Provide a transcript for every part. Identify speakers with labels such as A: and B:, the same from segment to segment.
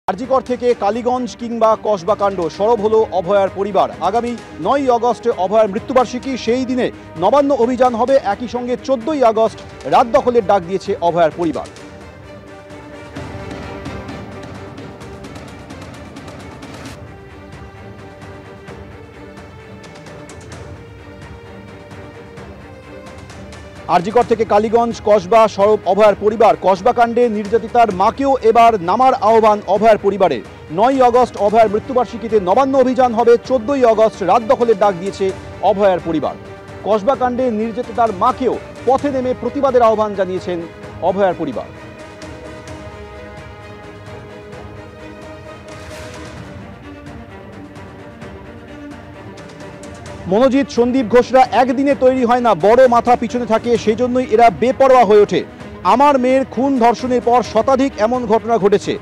A: আরজিকর থেকে কালীগঞ্জ কিংবা কসবা কাণ্ড সরব হলো অভয়ার পরিবার। আগামী 9ই আগস্টে অভয়ার মৃত্যুবার্ষিকী, সেই দিনে নবান্ন অভিযান হবে। একই সঙ্গে 14ই আগস্ট রাত দখলের ডাক দিয়েছে অভয়ার পরিবার। আরজিকর থেকে কালীগঞ্জ কসবা সরব অভয়ার পরিবার। কসবা কাণ্ডে নির্যাতিতার মাকেও এবার নামার আহ্বান অভয়ার পরিবারের। 9ই আগস্ট অভয়ার মৃত্যুবার্ষিকীতে নবান্ন অভিযান হবে। 14ই আগস্ট রাত দখলের ডাক দিয়েছে অভয়ার পরিবার। কসবা কাণ্ডে নির্যাতিতার মাকেও পথে নেমে প্রতিবাদের আহ্বান জানিয়েছেন অভয়ার পরিবার। মনোজিৎ, সন্দীপ ঘোষরা একদিনে তৈরি হয় না, বড় মাথা পিছনে থাকে, সেই জন্যই এরা বেপরোয়া হয়ে ওঠে। আমার মেয়ের খুন ধর্ষণের পর শতাধিক এমন ঘটনা ঘটেছে।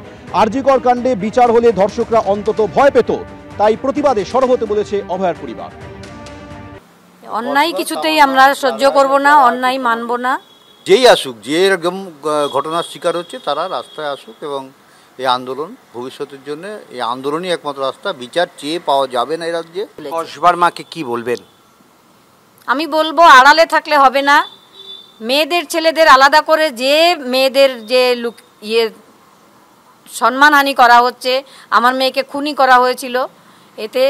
A: আরজিকর কাণ্ডে বিচার হলে ধর্ষকরা অন্তত ভয় পেত, তাই প্রতিবাদে সরব হতে বলেছে অভয়ার পরিবার।
B: অন্যায় কিছুতেই আমরা সহ্য করব না, অন্যায় মানব না।
C: যেই আসুক, যে এরকম ঘটনার শিকার হচ্ছে তারা রাস্তায় আসুক এবং এই আন্দোলন ভবিষ্যতের জন্য, এই আন্দোলনই একমাত্র রাস্তা। বিচার চেয়ে পাওয়া যাবে না এই রাজ্যে।
D: কসবার মাকে কি বলবেন?
B: আমি বলবো আড়ালে থাকলে হবে না। মেয়েদের ছেলেদের আলাদা করে যে মেয়েদের যে সম্মানহানি করা হচ্ছে, আমার মেয়েকে খুনি করা হয়েছিল, এতে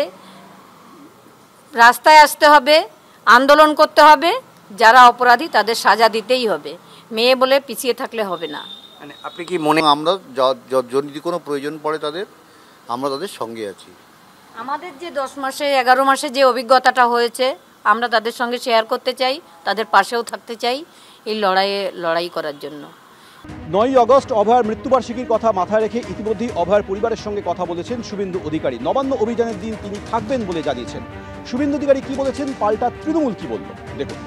B: রাস্তায় আসতে হবে, আন্দোলন করতে হবে। যারা অপরাধী তাদের সাজা দিতেই হবে। মেয়ে বলে পিছিয়ে থাকলে হবে না।
C: মানে আপনি কি মনে, আমরা যদি কোনো প্রয়োজন পড়ে আমরা তাদের সঙ্গে আছি।
B: আমাদের যে 10 মাসে 11 মাসে যে অভিজ্ঞতাটা হয়েছে, আমরা তাদের সঙ্গে শেয়ার করতে চাই, তাদের পাশেও থাকতে চাই এই লড়াই করার জন্য।
A: 9ই আগস্ট অভয়ার মৃত্যুবার্ষিকীর কথা মাথায় রেখে ইতিমধ্যেই অভয়ার পরিবারের সঙ্গে কথা বলেছেন শুভেন্দু অধিকারী। নবান্ন অভিযানের দিন তিনি থাকবেন বলে জানিয়েছেন। শুভেন্দু অধিকারী কি বলেছেন, পাল্টা তৃণমূল কি বলল দেখুন।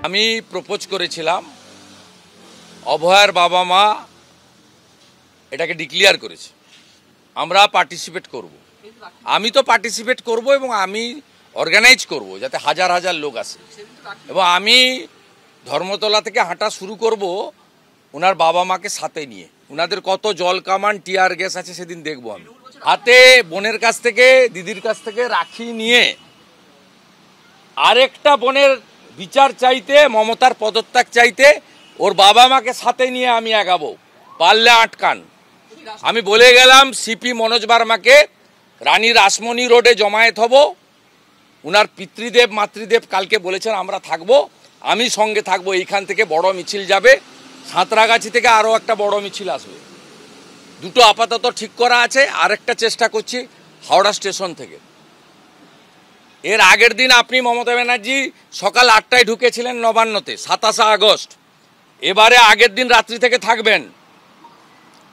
E: আমি প্রপোজ করেছিলাম, অভয়ার বাবা মা এটাকে ডিক্লেয়ার করেছে, আমরা পার্টিসিপেট করব। আমি তো পার্টিসিপেট করব এবং আমি অর্গানাইজ করব যাতে হাজার হাজার লোক আসে, এবং আমি ধর্মতলা থেকে হাঁটা শুরু করব ওনার বাবা মাকে সাথে নিয়ে। ওনাদের কত জল কামান টিয়ার গ্যাস আছে সেদিন দেখবো। আমি হাতে বোনের কাছ থেকে, দিদির কাছ থেকে রাখি নিয়ে আরেকটা বোনের বিচার চাইতে, মমতার পদত্যাগ চাইতে ওর বাবা মাকে সাথে নিয়ে আমি আগাবো। পারলে আটকান। আমি বলে গেলাম সিপি মনোজ বার্মাকে, রানী রাসমণি রোডে জমায়েত হব। উনার পিতৃদেব মাতৃদেব কালকে বলেছেন আমরা থাকবো, আমি সঙ্গে থাকবো। এইখান থেকে বড় মিছিল যাবে, সাঁতরাগাছি থেকে আরও একটা বড় মিছিল আসবে। দুটো আপাতত ঠিক করা আছে, আরেকটা চেষ্টা করছি হাওড়া স্টেশন থেকে। এর আগের দিন আপনি মমতা ব্যানার্জি সকাল 8টায় ঢুকেছিলেন নবান্নতে, 27 আগস্ট। এবারে আগের দিন রাত্রি থেকে থাকবেন,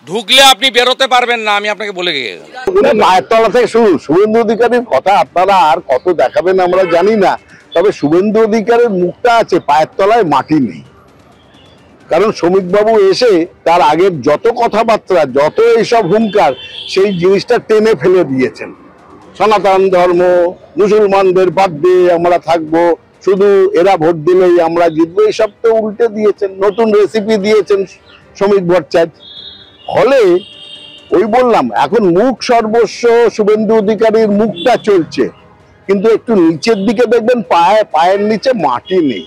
E: ঢুকলে আপনি বেরোতে পারবেন না, আমি আপনাকে বলে গেলাম।
F: পায়েরতলা থেকে শুরু। শুভেন্দু অধিকারীর কথা আপনারা আর কত দেখাবেন আমরা জানি না, তবে শুভেন্দু অধিকারীর মুখটা আছে, পায়ের তলায় মাটি নেই। কারণ শ্রমিকবাবু এসে তার আগের যত কথাবার্তা, যত এইসব হুঙ্কার, সেই জিনিসটা টেনে ফেলে দিয়েছেন। সনাতন ধর্ম, মুসলমানদের বাদ দিয়ে আমরা থাকবো, শুধু এরা ভোট দিলেই আমরা জিতবো, এইসব তো উল্টে দিয়েছেন। নতুন রেসিপি দিয়েছেন শ্রমিক ভট্টাচার্য। ফলে ওই বললাম, এখন মুখ সর্বস্ব শুভেন্দু অধিকারীর মুখটা চলছে, কিন্তু একটু নিচের দিকে দেখবেন পায়ের নিচে মাটি নেই।